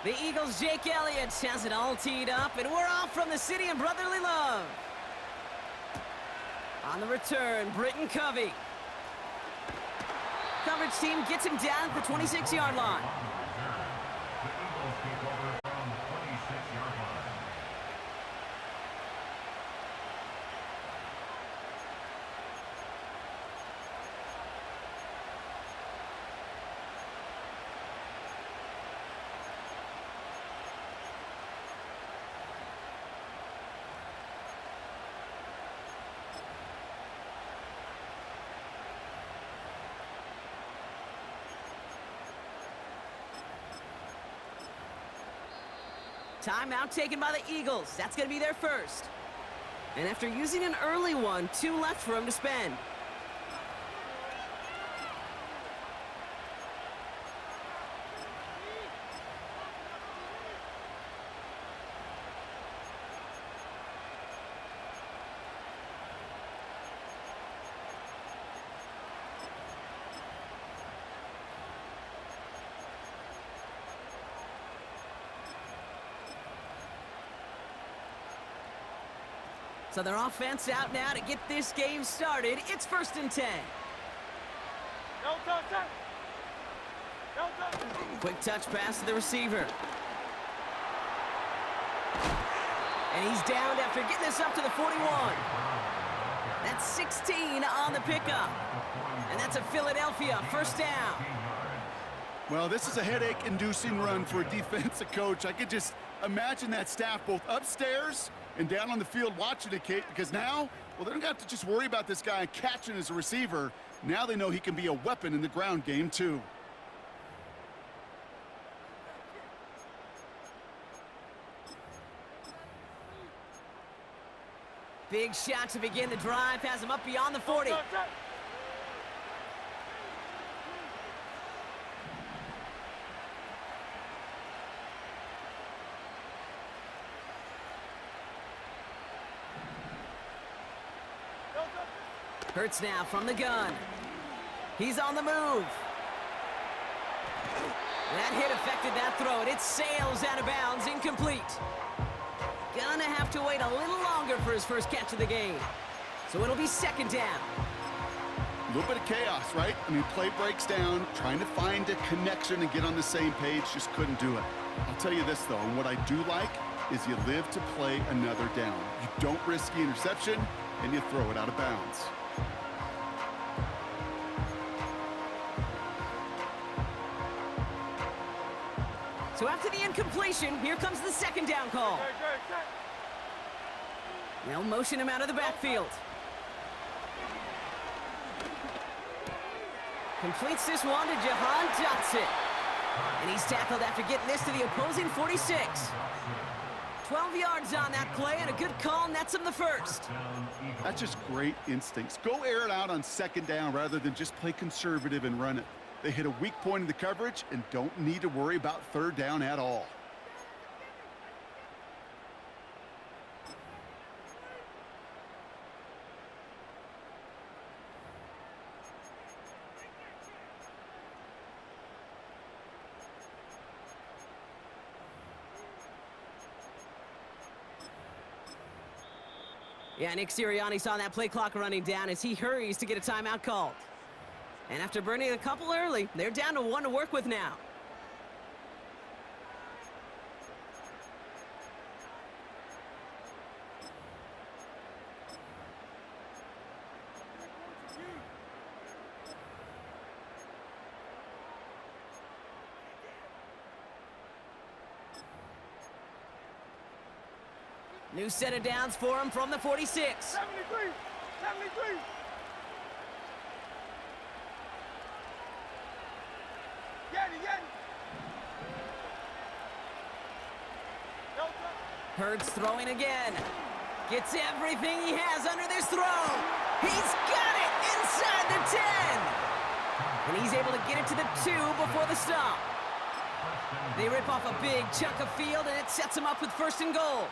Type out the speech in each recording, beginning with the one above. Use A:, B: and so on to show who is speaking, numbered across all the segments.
A: The Eagles' Jake Elliott has it all teed up, and we're off from the city of brotherly love. On the return, Britton Covey. Coverage team gets him down at the 26-yard line. Timeout taken by the Eagles. That's going to be their first. And after using an early one, 2 left for him to spend. So their offense out now to get this game started. It's 1st and 10. Quick touch pass to the receiver. And he's downed after getting this up to the 41. That's 16 on the pickup. And that's a Philadelphia 1st down.
B: Well, this is a headache-inducing run for a defensive coach. I could just imagine that staff both upstairs and down on the field watching it, Kate, because now, well, they don't have to just worry about this guy catching as a receiver. Now they know he can be a weapon in the ground game, too.
A: Big shot to begin the drive, has him up beyond the 40. Hurts now from the gun. He's on the move. That hit affected that throw, and it sails out of bounds, incomplete. Gonna have to wait a little longer for his first catch of the game. So it'll be 2nd down.
B: A little bit of chaos, right? I mean, play breaks down, trying to find a connection and get on the same page, just couldn't do it. I'll tell you this, though, and what I do like is you live to play another down. You don't risk the interception, and you throw it out of bounds.
A: So after the incompletion, here comes the 2nd down call. They'll motion him out of the backfield. Completes this one to Jahan Johnson. And he's tackled after getting this to the opposing 46. 12 yards on that play, and a good call nets him the 1st.
B: That's just great instincts. Go air it out on 2nd down rather than just play conservative and run it. They hit a weak point in the coverage and don't need to worry about 3rd down at all.
A: Yeah, Nick Sirianni saw that play clock running down as he hurries to get a timeout called. And after burning a couple early, they're down to 1 to work with now. New set of downs for him from the 46.
C: 73! 73!
A: Hurts throwing again. Gets everything he has under this throw. He's got it inside the 10. And he's able to get it to the 2 before the stop. They rip off a big chunk of field, and it sets him up with 1st and goal.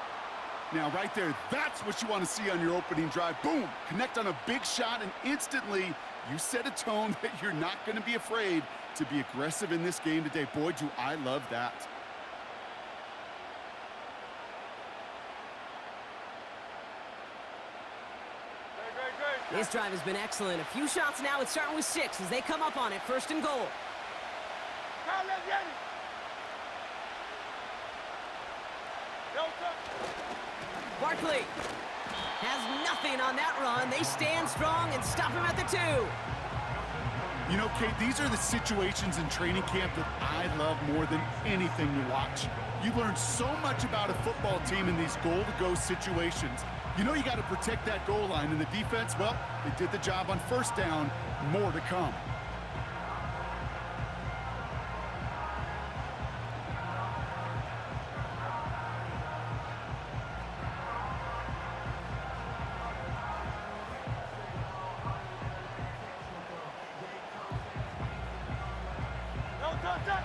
B: Now, right there, that's what you want to see on your opening drive. Boom! Connect on a big shot, and instantly you set a tone that you're not going to be afraid to be aggressive in this game today. Boy, do I love that.
A: This drive has been excellent. A few shots now. It's starting with 6 as they come up on it. 1st and goal. Barkley has nothing on that run. They stand strong and stop him at the 2.
B: You know, Kate, these are the situations in training camp that I love more than anything to watch. You learn so much about a football team in these goal-to-go situations. You know you got to protect that goal line, and the defense, well, they did the job on 1st down. More to come.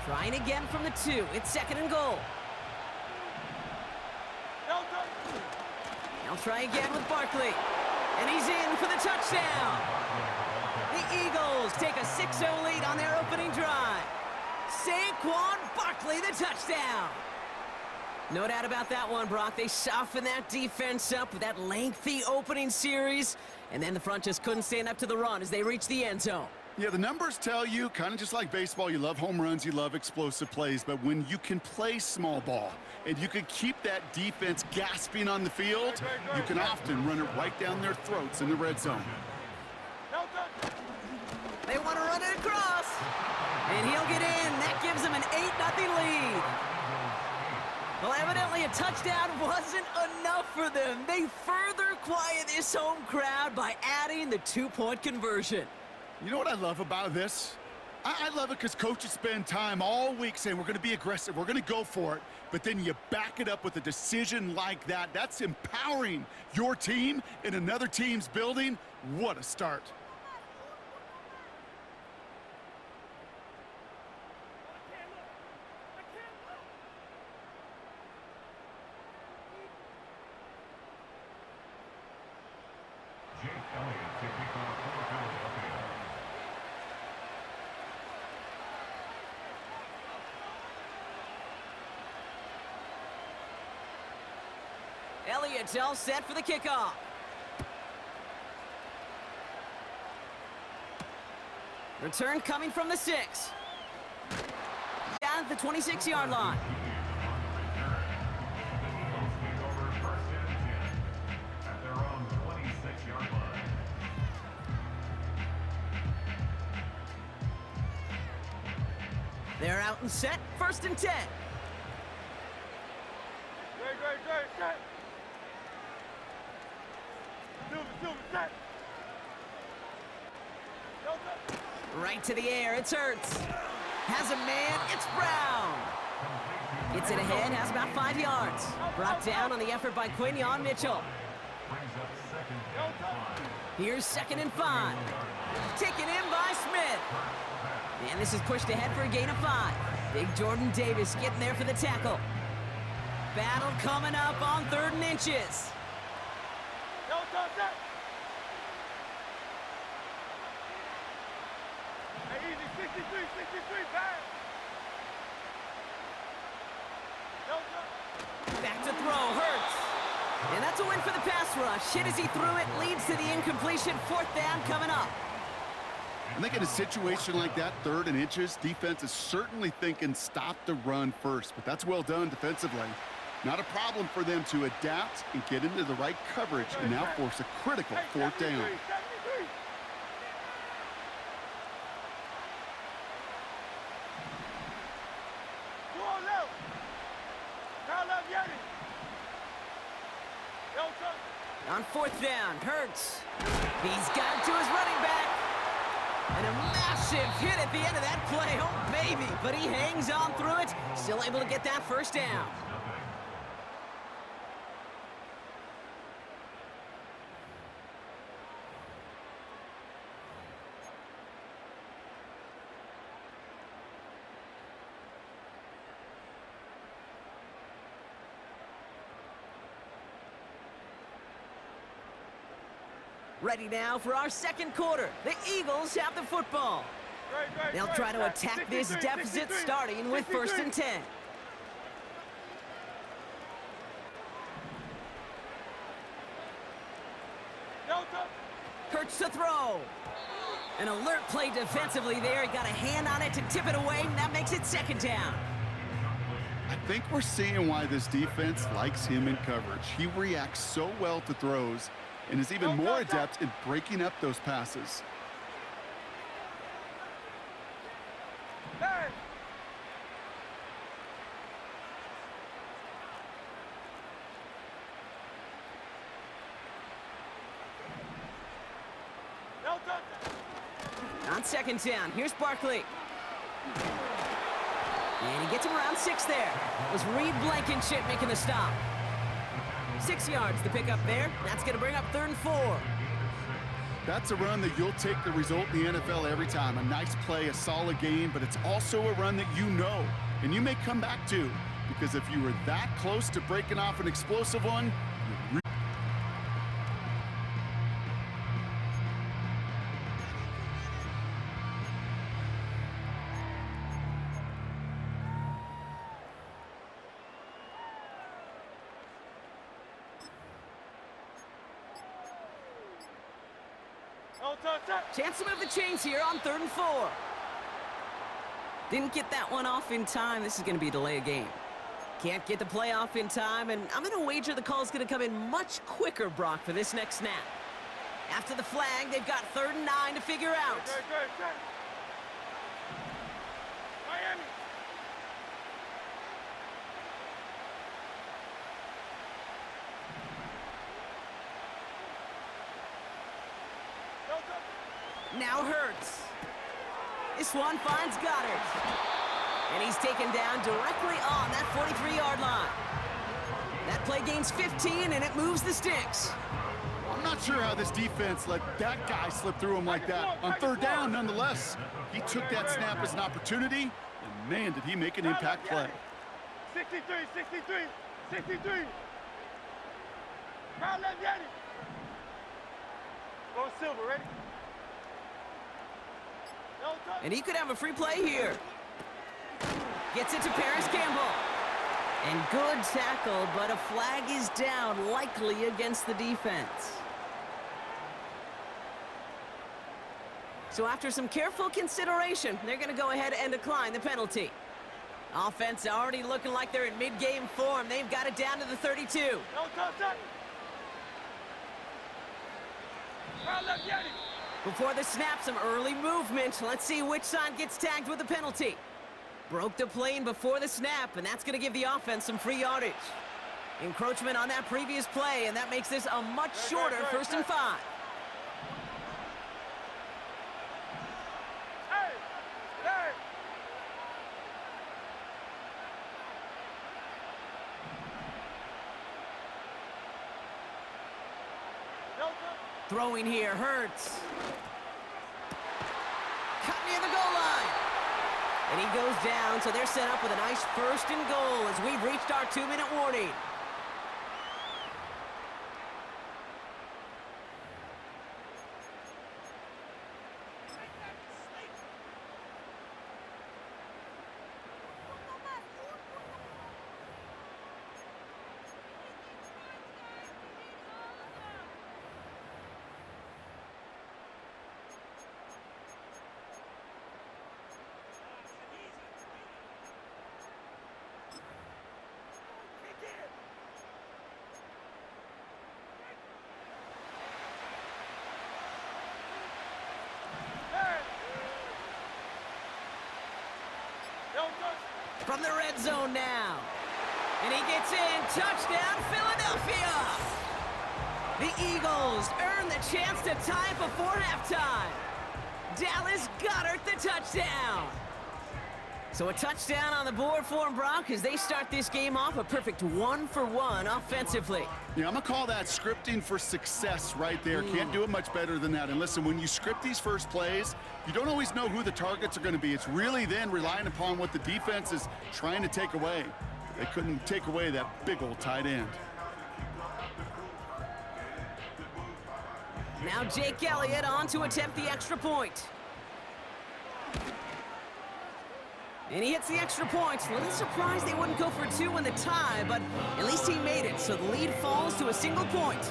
A: Trying again from the 2. It's 2nd and goal. They'll try again with Barkley. And he's in for the touchdown. The Eagles take a 6-0 lead on their opening drive. Saquon Barkley, the touchdown. No doubt about that one, Brock. They softened that defense up with that lengthy opening series. And then the front just couldn't stand up to the run as they reached the end zone.
B: Yeah, the numbers tell you, kind of just like baseball, you love home runs, you love explosive plays, but when you can play small ball and you can keep that defense gasping on the field, you can often run it right down their throats in the red zone.
A: They want to run it across, and he'll get in. That gives them an 8-0 lead. Well, evidently a touchdown wasn't enough for them. They further quiet this home crowd by adding the 2-point conversion.
B: You know what I love about this? I love it because coaches spend time all week saying we're going to be aggressive, we're going to go for it, but then you back it up with a decision like that. That's empowering your team in another team's building. What a start.
A: Elliott's all set for the kickoff. Return coming from the 6. Down at the 26-yard line. They're out and set. 1st and 10.
C: Great. Set.
A: Right to the air. It's Hurts. Has a man. It's Brown. Gets it ahead. Has about 5 yards. Brought down on the effort by Quinion Mitchell. Here's 2nd and 5. Taken in by Smith. And this is pushed ahead for a gain of 5. Big Jordan Davis getting there for the tackle. Battle coming up on 3rd and inches.
C: Easy, 63, back.
A: Back to throw, Hurts. And that's a win for the pass rush. Hit as he threw it, leads to the incompletion. 4th down coming up.
B: I think in a situation like that, 3rd and inches, defense is certainly thinking stop the run first, but that's well done defensively. Not a problem for them to adapt and get into the right coverage and now force a critical 4th down.
A: On 4th down, Hurts. He's got it to his running back. And a massive hit at the end of that play. Oh, baby. But he hangs on through it. Still able to get that 1st down. Ready now for our 2nd quarter. The Eagles have the football. They'll try to attack this deficit starting with 1st and 10. Hurts to throw. An alert play defensively there. He got a hand on it to tip it away, and that makes it second down.
B: I think we're seeing why this defense likes him in coverage. He reacts so well to throws and is even more adept in breaking up those passes.
C: Hey! No touchdown.
A: On second down, here's Barkley. And he gets him around 6 there. It was Reed Blankenship making the stop. 6 yards the pickup there. That's going to bring up 3rd and 4.
B: That's a run that you'll take the result in the NFL every time. A nice play, a solid game, but it's also a run that you know and you may come back to, because if you were that close to breaking off an explosive one, you
C: No touchdown.
A: Chance to move the chains here on 3rd and 4. Didn't get that one off in time. This is going to be a delay of game. Can't get the play off in time, and I'm going to wager the call's going to come in much quicker, Brock, for this next snap. After the flag, they've got 3rd and 9 to figure out.
C: Great. Miami. No touchdown.
A: Now Hurts. This one finds Goddard. And he's taken down directly on that 43-yard line. That play gains 15, and it moves the sticks.
B: I'm not sure how this defense let that guy slip through him like that. On 3rd down, nonetheless, he took that snap as an opportunity, and man, did he make an impact play.
C: 63. Crowd left Yanni. Go Silver, ready? No touchdown.
A: And he could have a free play here. Gets it to Paris Campbell. And good tackle, but a flag is down, likely against the defense. So after some careful consideration, they're going to go ahead and decline the penalty. Offense already looking like they're in mid-game form. They've got it down to the 32.
C: No touchdown. Crowd left Yanni.
A: Before the snap, some early movement. Let's see which side gets tagged with a penalty. Broke the plane before the snap, and that's going to give the offense some free yardage. Encroachment on that previous play, and that makes this a much shorter 1st and 5.
C: Hey! No touchdown.
A: Throwing here, Hurts. Cut near the goal line. And he goes down, so they're set up with a nice 1st and goal as we've reached our 2-minute warning. From the red zone now. And he gets in. Touchdown, Philadelphia! The Eagles earn the chance to tie before halftime. Dallas Goedert the touchdown. So a touchdown on the board for them, Brock, as they start this game off a perfect 1-for-1 offensively.
B: Yeah, I'm going to call that scripting for success right there. Can't do it much better than that. And listen, when you script these first plays, you don't always know who the targets are going to be. It's really then relying upon what the defense is trying to take away. They couldn't take away that big old tight end.
A: Now Jake Elliott on to attempt the extra point. And he hits the extra point. A little surprised they wouldn't go for 2 in the tie, but at least he made it, so the lead falls to a single point.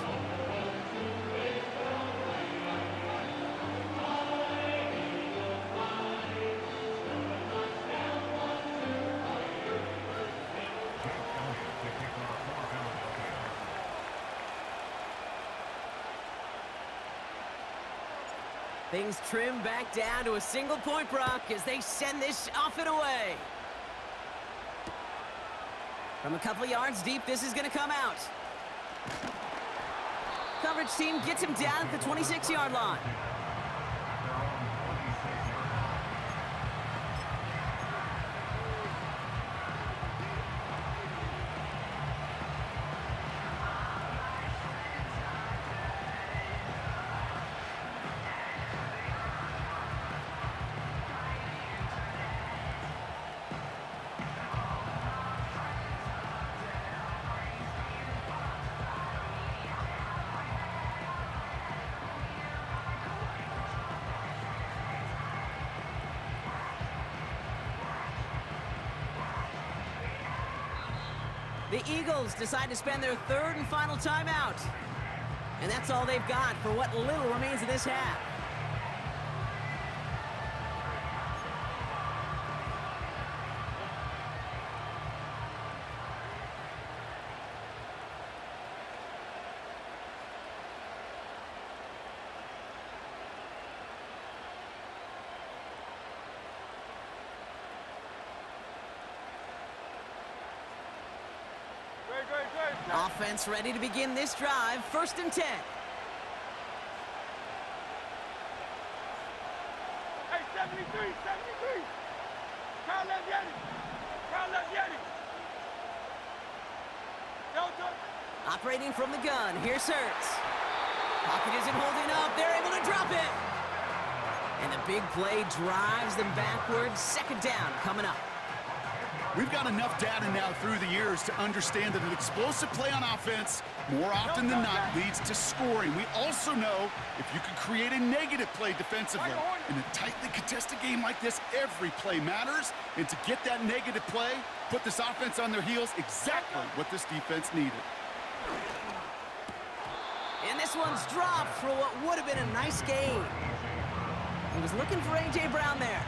A: Things trim back down to a single point, Brock, as they send this off and away. From a couple of yards deep, this is going to come out. Coverage team gets him down at the 26-yard line. The Eagles decide to spend their third and final timeout. And that's all they've got for what little remains of this half. Offense ready to begin this drive. 1st and 10.
C: Hey, 73. Carl Yeti. Delta.
A: Operating from the gun. Here's Hurts. Pocket isn't holding up. They're able to drop it. And the big play drives them backwards. 2nd down coming up.
B: We've got enough data now through the years to understand that an explosive play on offense, more often than not, leads to scoring. We also know if you can create a negative play defensively. In a tightly contested game like this, every play matters. And to get that negative play, put this offense on their heels, exactly what this defense needed.
A: And this one's dropped for what would have been a nice game. He was looking for A.J. Brown there.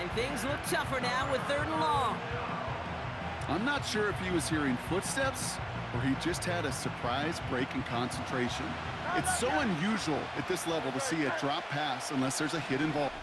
A: And things look tougher now with 3rd and long.
B: I'm not sure if he was hearing footsteps or he just had a surprise break in concentration. It's so unusual at this level to see a drop pass unless there's a hit involved.